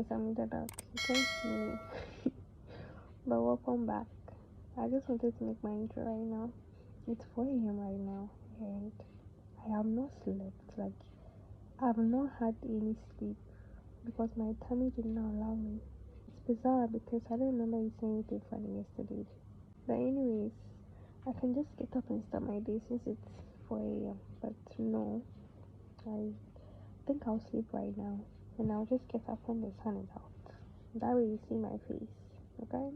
guys, I'm Dada. You can't see me. But welcome back. I just wanted to make my intro right now. It's 4 a.m. right now, and I have not slept. Like, I have not had any sleep because my tummy did not allow me. It's bizarre because I don't remember eating anything funny yesterday. But anyways, I can just get up and start my day since it's 4 a.m. But no, I think I'll sleep right now, and I'll just get up when the sun is out. That way you see my face, okay?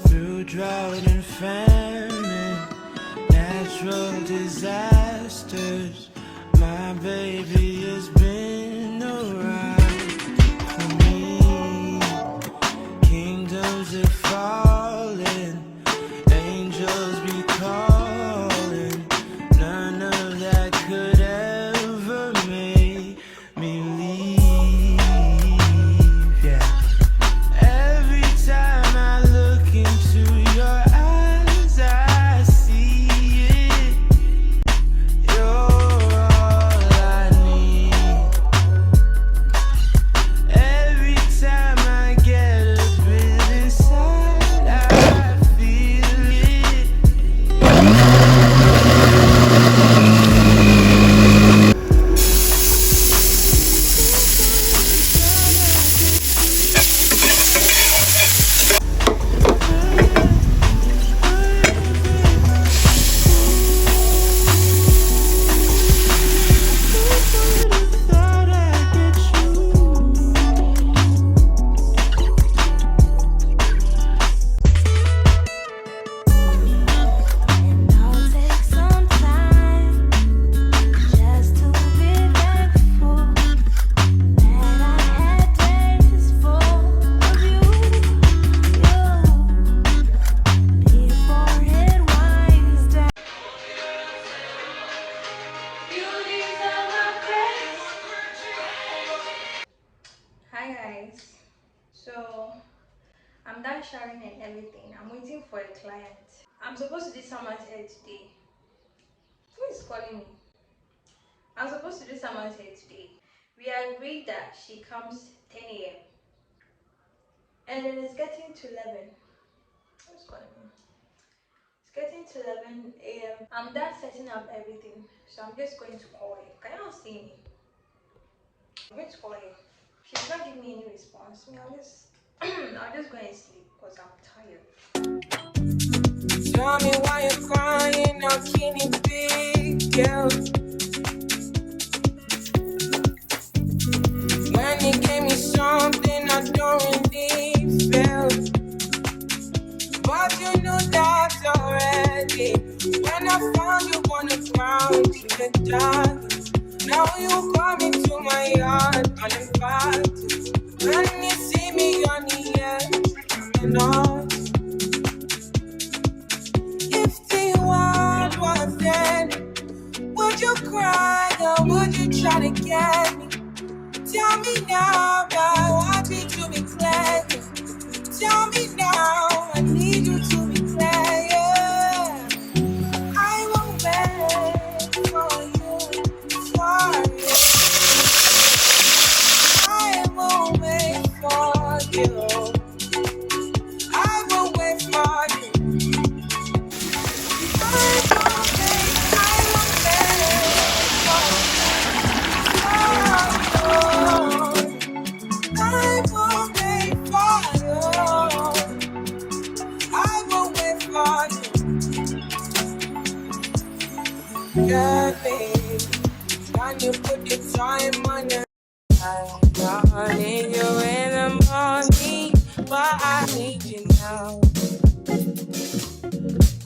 Through drought and famine, natural disasters, my baby has been alright for me. Kingdoms are falling, angels be calling. None of that could ever make me leave. Yeah. Every time I look into your eyes, I see it. You're all I need. Every time I get a bit inside, I feel it. Thought I'd get you. I'll take some time just to be thankful that I had days full of you. Before it winds down. Beauties of my face. Hi guys. So I'm done showering and everything. I'm waiting for a client. I'm supposed to do someone's hair today. Who is calling me? I'm supposed to do someone's hair today. We agreed that she comes 10 a.m. and then it's getting to 11. Who's calling me? It's getting to 11 a.m. I'm done setting up everything, so I'm just going to call her. Can you all see me? I'm going to call her. She's not giving me any response. Me, I'll just go and sleep because I'm tired. Tell me why you're crying, how can it be, girl? When you gave me something I don't really feel, but you know that already. When I found you on the ground in the dark, now you come into my yard uninvited. When you see me on the edge, you know. If the world was dead, would you cry or would you try to get me? Tell me now, I want you to be clear. Tell me now, I need you to be clear. Yeah. I won't wait for you, for you. I won't wait for you. I won't wait for you. I won't wait for you. I won't wait for you. I won't wait for you. Yeah, babe. Can you put the time on it? I need you in the morning, but I need you now.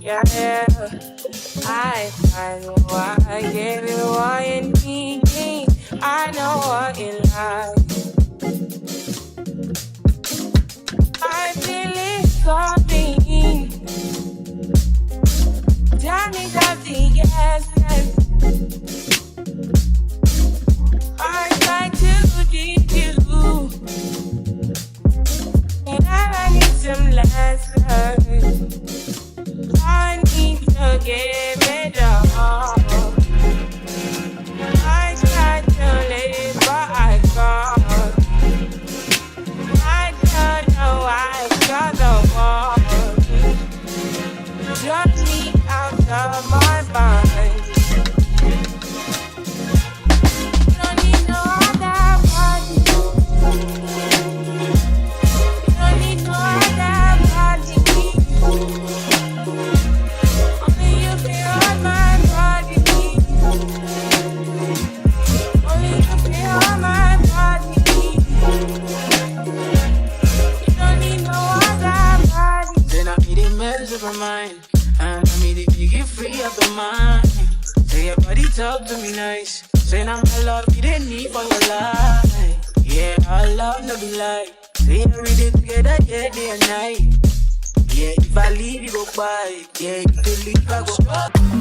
Yeah, yeah. I know why I gave you what you need. I know what you like. I feel it coming. Tell me that the yes. I try to teach you, and I need some lessons. I super mine. And I mean, if you get free up your mind. Say your body talk to me nice. Say now my love you didn't need for your life. Yeah, our love no be like. Say every day together, yeah, day and night. Yeah, if I leave you go by. Yeah, if you leave I go.